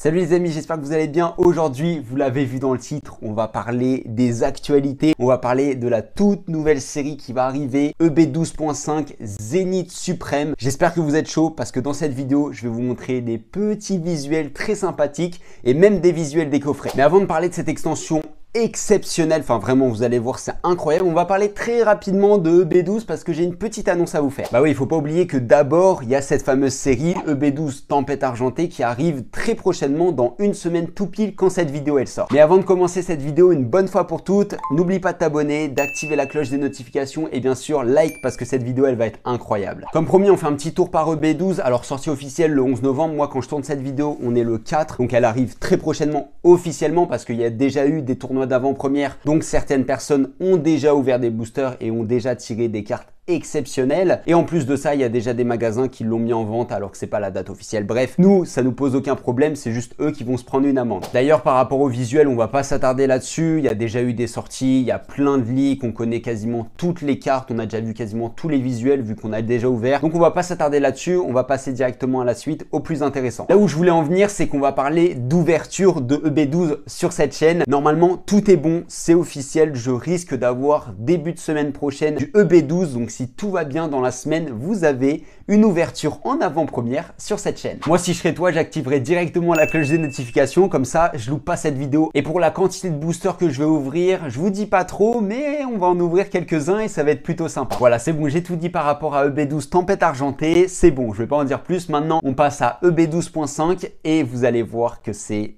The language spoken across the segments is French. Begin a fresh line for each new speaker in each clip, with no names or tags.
Salut les amis, j'espère que vous allez bien. Aujourd'hui, vous l'avez vu dans le titre, on va parler des actualités. On va parler de la toute nouvelle série qui va arriver, EB12.5 Zénith Suprême. J'espère que vous êtes chaud parce que dans cette vidéo, je vais vous montrer des petits visuels très sympathiques et même des visuels des coffrets. Mais avant de parler de cette extension exceptionnel, enfin vraiment vous allez voir c'est incroyable. On va parler très rapidement de EB12 parce que j'ai une petite annonce à vous faire. Bah oui, il faut pas oublier que d'abord il y a cette fameuse série EB12 Tempête Argentée qui arrive très prochainement dans une semaine tout pile quand cette vidéo elle sort. Mais avant de commencer cette vidéo, une bonne fois pour toutes, n'oublie pas de t'abonner, d'activer la cloche des notifications et bien sûr like parce que cette vidéo elle va être incroyable. Comme promis, on fait un petit tour par EB12. Alors sortie officielle le 11 novembre, moi quand je tourne cette vidéo on est le 4, donc elle arrive très prochainement officiellement parce qu'il y a déjà eu des tournois d'avant-première, donc certaines personnes ont déjà ouvert des boosters et ont déjà tiré des cartes exceptionnel. Et en plus de ça, il y a déjà des magasins qui l'ont mis en vente alors que c'est pas la date officielle. Bref, nous, ça nous pose aucun problème, c'est juste eux qui vont se prendre une amende. D'ailleurs, par rapport au visuel, on va pas s'attarder là-dessus. Il y a déjà eu des sorties, il y a plein de leaks, on connaît quasiment toutes les cartes, on a déjà vu quasiment tous les visuels vu qu'on a déjà ouvert. Donc on va pas s'attarder là-dessus, on va passer directement à la suite, au plus intéressant. Là où je voulais en venir, c'est qu'on va parler d'ouverture de EB12 sur cette chaîne. Normalement, tout est bon, c'est officiel. Je risque d'avoir début de semaine prochaine du EB12, donc si tout va bien dans la semaine, vous avez une ouverture en avant-première sur cette chaîne. Moi, si je serais toi, j'activerais directement la cloche des notifications, comme ça, je loupe pas cette vidéo. Et pour la quantité de boosters que je vais ouvrir, je vous dis pas trop, mais on va en ouvrir quelques-uns et ça va être plutôt sympa. Voilà, c'est bon, j'ai tout dit par rapport à EB12 Tempête Argentée, c'est bon, je vais pas en dire plus. Maintenant, on passe à EB12.5 et vous allez voir que c'est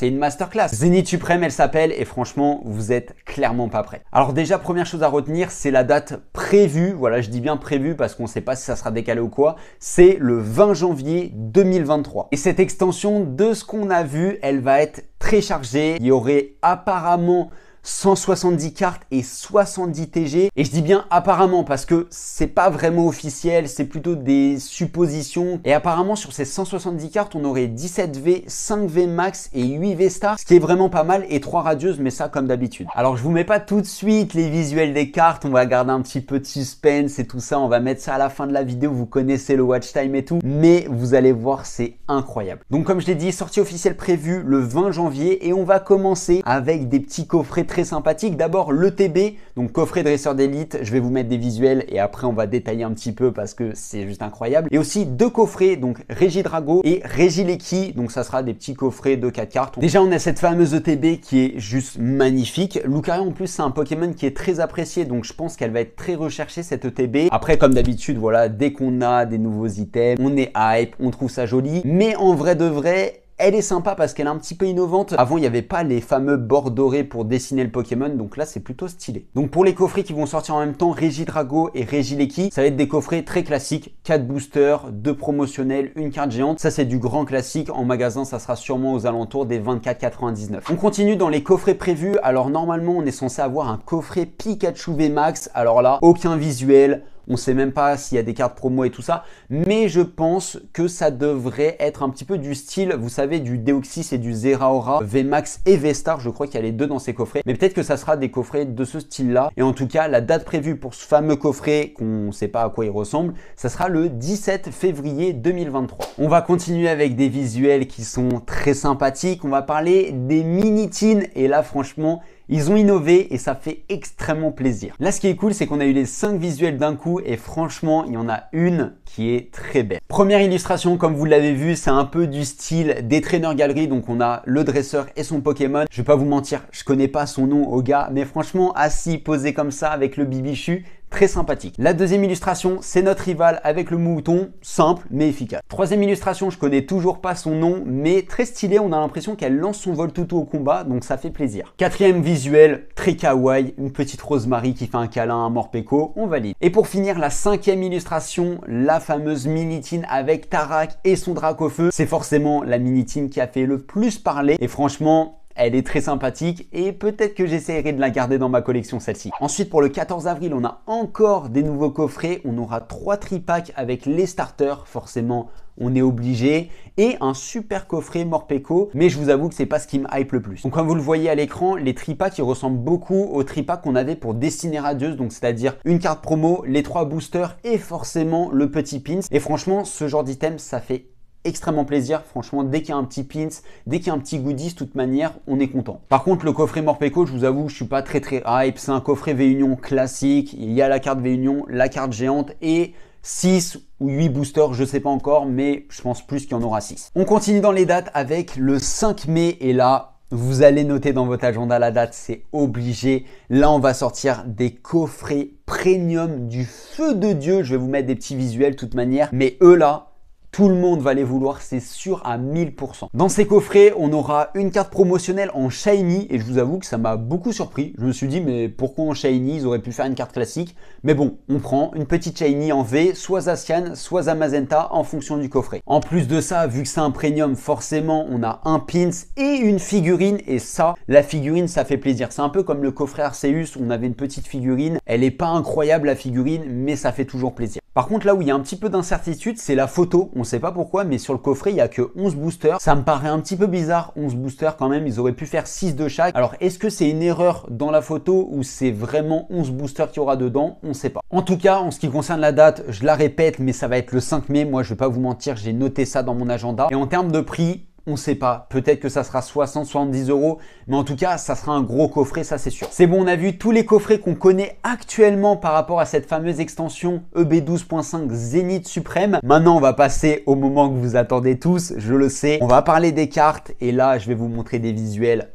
une masterclass. Zénith Suprême, elle s'appelle et franchement, vous êtes clairement pas prêts. Alors déjà, première chose à retenir, c'est la date prévue. Voilà, je dis bien prévue parce qu'on ne sait pas si ça sera décalé ou quoi. C'est le 20 janvier 2023. Et cette extension, de ce qu'on a vu, elle va être très chargée. Il y aurait apparemment 170 cartes et 70 TG. Et je dis bien apparemment parce que c'est pas vraiment officiel, c'est plutôt des suppositions. Et apparemment sur ces 170 cartes, on aurait 17 V, 5 V max et 8 V star, ce qui est vraiment pas mal, et 3 radieuses, mais ça comme d'habitude. Alors je vous mets pas tout de suite les visuels des cartes, on va garder un petit peu de suspense et tout ça, on va mettre ça à la fin de la vidéo, vous connaissez le watch time et tout, mais vous allez voir, c'est incroyable. Donc comme je l'ai dit, sortie officielle prévue le 20 janvier et on va commencer avec des petits coffrets très sympathique. D'abord le TB, donc coffret dresseur d'élite, je vais vous mettre des visuels et après on va détailler un petit peu parce que c'est juste incroyable. Et aussi deux coffrets, donc Regidrago et Regileki, donc ça sera des petits coffrets de 4 cartes. Déjà on a cette fameuse ETB qui est juste magnifique. Lucario en plus c'est un Pokémon qui est très apprécié, donc je pense qu'elle va être très recherchée cette ETB. Après comme d'habitude, voilà, dès qu'on a des nouveaux items, on est hype, on trouve ça joli, mais en vrai de vrai, elle est sympa parce qu'elle est un petit peu innovante. Avant, il n'y avait pas les fameux bords dorés pour dessiner le Pokémon, donc là, c'est plutôt stylé. Donc pour les coffrets qui vont sortir en même temps, Regidrago et Regileki, ça va être des coffrets très classiques, 4 boosters, 2 promotionnels, une carte géante. Ça, c'est du grand classique. En magasin, ça sera sûrement aux alentours des 24,99. On continue dans les coffrets prévus. Alors normalement, on est censé avoir un coffret Pikachu VMAX. Alors là, aucun visuel. On ne sait même pas s'il y a des cartes promo et tout ça, mais je pense que ça devrait être un petit peu du style, vous savez, du Deoxys et du Zeraora, VMAX et V-Star, je crois qu'il y a les deux dans ces coffrets, mais peut-être que ça sera des coffrets de ce style-là. Et en tout cas, la date prévue pour ce fameux coffret, qu'on ne sait pas à quoi il ressemble, ça sera le 17 février 2023. On va continuer avec des visuels qui sont très sympathiques, on va parler des mini-teens, et là franchement, ils ont innové et ça fait extrêmement plaisir. Là, ce qui est cool, c'est qu'on a eu les 5 visuels d'un coup et franchement, il y en a une qui est très belle. Première illustration, comme vous l'avez vu, c'est un peu du style des traîneurs galeries. Donc, on a le dresseur et son Pokémon. Je vais pas vous mentir, je connais pas son nom au gars, mais franchement, assis, posé comme ça avec le bibichu, très sympathique. La deuxième illustration, c'est notre rival avec le mouton, simple mais efficace. Troisième illustration, je connais toujours pas son nom, mais très stylé, on a l'impression qu'elle lance son Voltoutou au combat, donc ça fait plaisir. Quatrième visuel, très kawaii, une petite Rosemary qui fait un câlin à Morpeko, on valide. Et pour finir, la cinquième illustration, la fameuse mini-team avec Tarak et son Dracofeu. C'est forcément la mini-team qui a fait le plus parler, et franchement, elle est très sympathique et peut-être que j'essaierai de la garder dans ma collection celle-ci. Ensuite pour le 14 avril, on a encore des nouveaux coffrets. On aura 3 tripacks avec les starters, forcément on est obligé, et un super coffret Morpeko, mais je vous avoue que c'est pas ce qui me hype le plus. Donc comme vous le voyez à l'écran, les tripacks ils ressemblent beaucoup aux tripacks qu'on avait pour Destinée Radieuse, donc c'est-à-dire une carte promo, les 3 boosters et forcément le petit pins. Et franchement ce genre d'item ça fait extrêmement plaisir. Franchement, dès qu'il y a un petit pins, dès qu'il y a un petit goodies, de toute manière, on est content. Par contre, le coffret Morpeko, je vous avoue, je suis pas très hype. C'est un coffret V-Union classique. Il y a la carte V-Union, la carte géante et 6 ou 8 boosters, je sais pas encore, mais je pense plus qu'il y en aura 6. On continue dans les dates avec le 5 mai et là, vous allez noter dans votre agenda la date, c'est obligé. Là, on va sortir des coffrets premium du feu de Dieu. Je vais vous mettre des petits visuels de toute manière, mais eux là, tout le monde va les vouloir, c'est sûr à 1000%. Dans ces coffrets, on aura une carte promotionnelle en shiny et je vous avoue que ça m'a beaucoup surpris. Je me suis dit, mais pourquoi en shiny? Ils auraient pu faire une carte classique. Mais bon, on prend une petite shiny en V, soit Zacian, soit Zamazenta en fonction du coffret. En plus de ça, vu que c'est un premium, forcément, on a un pins et une figurine. Et ça, la figurine, ça fait plaisir. C'est un peu comme le coffret Arceus où on avait une petite figurine. Elle n'est pas incroyable la figurine, mais ça fait toujours plaisir. Par contre, là où il y a un petit peu d'incertitude, c'est la photo. On ne sait pas pourquoi, mais sur le coffret, il n'y a que 11 boosters. Ça me paraît un petit peu bizarre, 11 boosters quand même. Ils auraient pu faire 6 de chaque. Alors, est-ce que c'est une erreur dans la photo ou c'est vraiment 11 boosters qu'il y aura dedans? On ne sait pas. En tout cas, en ce qui concerne la date, je la répète, mais ça va être le 5 mai. Moi, je ne vais pas vous mentir, j'ai noté ça dans mon agenda. Et en termes de prix, on ne sait pas, peut-être que ça sera 60-70 €, mais en tout cas, ça sera un gros coffret, ça c'est sûr. C'est bon, on a vu tous les coffrets qu'on connaît actuellement par rapport à cette fameuse extension EB12.5 Zénith Suprême. Maintenant, on va passer au moment que vous attendez tous, je le sais. On va parler des cartes et là, je vais vous montrer des visuels.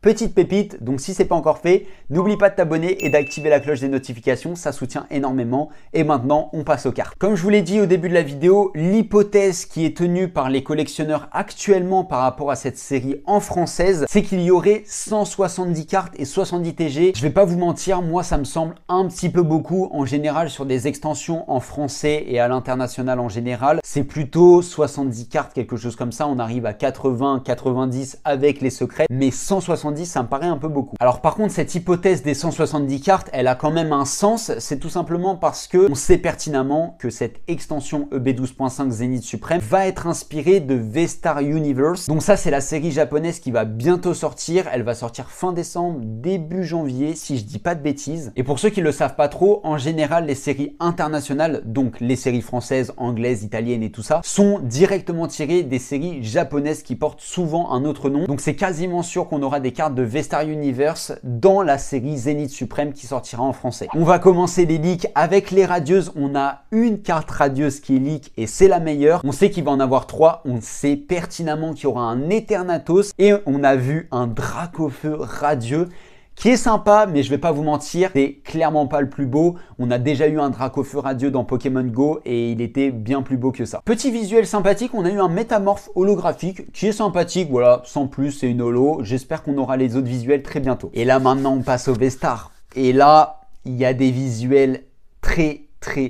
Petite pépite, donc si ce n'est pas encore fait, n'oublie pas de t'abonner et d'activer la cloche des notifications, ça soutient énormément. Et maintenant, on passe aux cartes. Comme je vous l'ai dit au début de la vidéo, l'hypothèse qui est tenue par les collectionneurs actuellement par rapport à cette série en française, c'est qu'il y aurait 170 cartes et 70 TG. Je vais pas vous mentir, moi ça me semble un petit peu beaucoup. En général, sur des extensions en français et à l'international en général, c'est plutôt 70 cartes, quelque chose comme ça. On arrive à 80, 90 avec les secrets, mais 170 ça me paraît un peu beaucoup. Alors par contre, cette hypothèse des 170 cartes, elle a quand même un sens. C'est tout simplement parce que on sait pertinemment que cette extension EB12.5 Zénith Suprême va être inspirée de V-Star Universe. Donc ça, c'est la série japonaise qui va bientôt sortir. Elle va sortir fin décembre, début janvier, si je dis pas de bêtises. Et pour ceux qui ne le savent pas trop, en général, les séries internationales, donc les séries françaises, anglaises, italiennes et tout ça, sont directement tirées des séries japonaises qui portent souvent un autre nom. Donc c'est quasiment sûr qu'on aura des cartes de V-Star Universe dans la série Zénith Suprême qui sortira en français. On va commencer les leaks avec les radieuses. On a une carte radieuse qui est leak et c'est la meilleure. On sait qu'il va en avoir 3. On sait pertinemment qu'il y aura un Eternatus et on a vu un Dracofeu radieux qui est sympa, mais je vais pas vous mentir, c'est clairement pas le plus beau. On a déjà eu un Dracofeu radieux dans Pokémon Go et il était bien plus beau que ça. Petit visuel sympathique, on a eu un métamorphe holographique qui est sympathique, voilà, sans plus, c'est une holo. J'espère qu'on aura les autres visuels très bientôt. Et là maintenant, on passe au V-Star. Et là, il y a des visuels très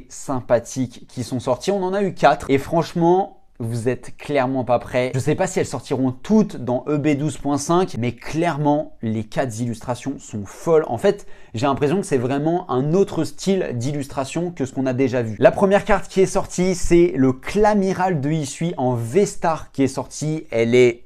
sympathiques qui sont sortis. On en a eu 4 et franchement, vous êtes clairement pas prêts. Je sais pas si elles sortiront toutes dans EB12.5, mais clairement, les 4 illustrations sont folles. En fait, j'ai l'impression que c'est vraiment un autre style d'illustration que ce qu'on a déjà vu. La première carte qui est sortie, c'est le Clamiral de Hisui en V-Star qui est sorti. Elle est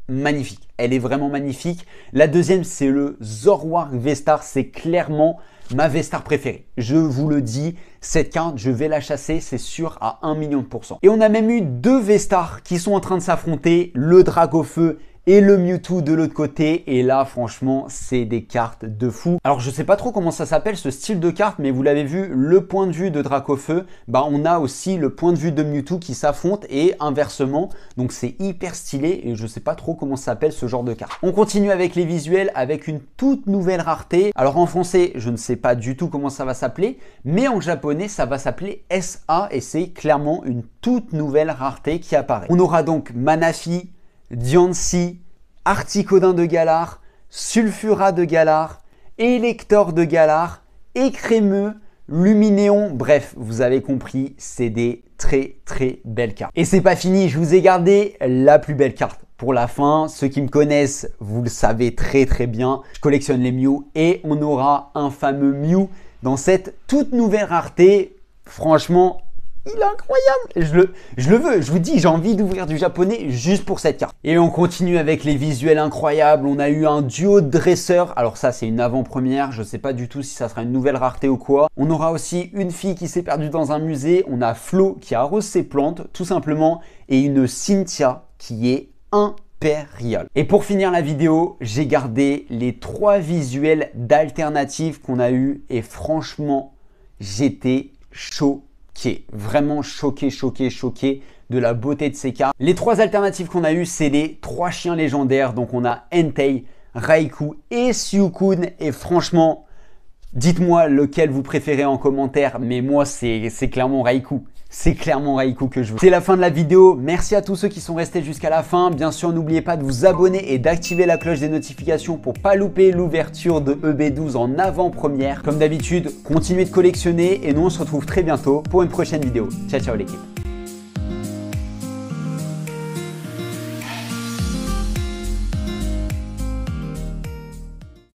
magnifique. Elle est vraiment magnifique. La deuxième, c'est le Zoroark V-Star. C'est clairement ma V-Star préférée. Je vous le dis, cette carte, je vais la chasser, c'est sûr, à 1 million de %. Et on a même eu 2 V-Stars qui sont en train de s'affronter, le Dracofeu et le Mewtwo de l'autre côté. Et là, franchement, c'est des cartes de fou. Alors, je sais pas trop comment ça s'appelle, ce style de carte, mais vous l'avez vu, le point de vue de Dracofeu, bah, on a aussi le point de vue de Mewtwo qui s'affrontent et inversement. Donc, c'est hyper stylé et je sais pas trop comment ça s'appelle ce genre de carte. On continue avec les visuels avec une toute nouvelle rareté. Alors, en français, je ne sais pas du tout comment ça va s'appeler, mais en japonais, ça va s'appeler SA et c'est clairement une toute nouvelle rareté qui apparaît. On aura donc Manaphy, Diancie, Articodin de Galar, Sulfura de Galar, Elector de Galar, Écrémeux, Luminéon. Bref, vous avez compris, c'est des très belles cartes. Et c'est pas fini, je vous ai gardé la plus belle carte pour la fin. Ceux qui me connaissent, vous le savez très bien, je collectionne les Mew et on aura un fameux Mew dans cette toute nouvelle rareté. Franchement, Il est incroyable. Je le veux, je vous dis, j'ai envie d'ouvrir du japonais juste pour cette carte. Et on continue avec les visuels incroyables. On a eu un duo de dresseurs. Alors ça, c'est une avant-première. Je ne sais pas du tout si ça sera une nouvelle rareté ou quoi. On aura aussi une fille qui s'est perdue dans un musée. On a Flo qui arrose ses plantes, tout simplement. Et une Cynthia qui est impériale. Et pour finir la vidéo, j'ai gardé les 3 visuels d'alternatives qu'on a eu. Et franchement, j'étais choqué. Vraiment choqué de la beauté de ces cartes. Les 3 alternatives qu'on a eues, c'est les 3 chiens légendaires. Donc on a Entei, Raikou et Suicune. Et franchement, dites-moi lequel vous préférez en commentaire. Mais moi, c'est clairement Raikou. C'est clairement Raikou que je veux. C'est la fin de la vidéo. Merci à tous ceux qui sont restés jusqu'à la fin. Bien sûr, n'oubliez pas de vous abonner et d'activer la cloche des notifications pour pas louper l'ouverture de EB12 en avant-première. Comme d'habitude, continuez de collectionner et nous on se retrouve très bientôt pour une prochaine vidéo. Ciao, ciao l'équipe.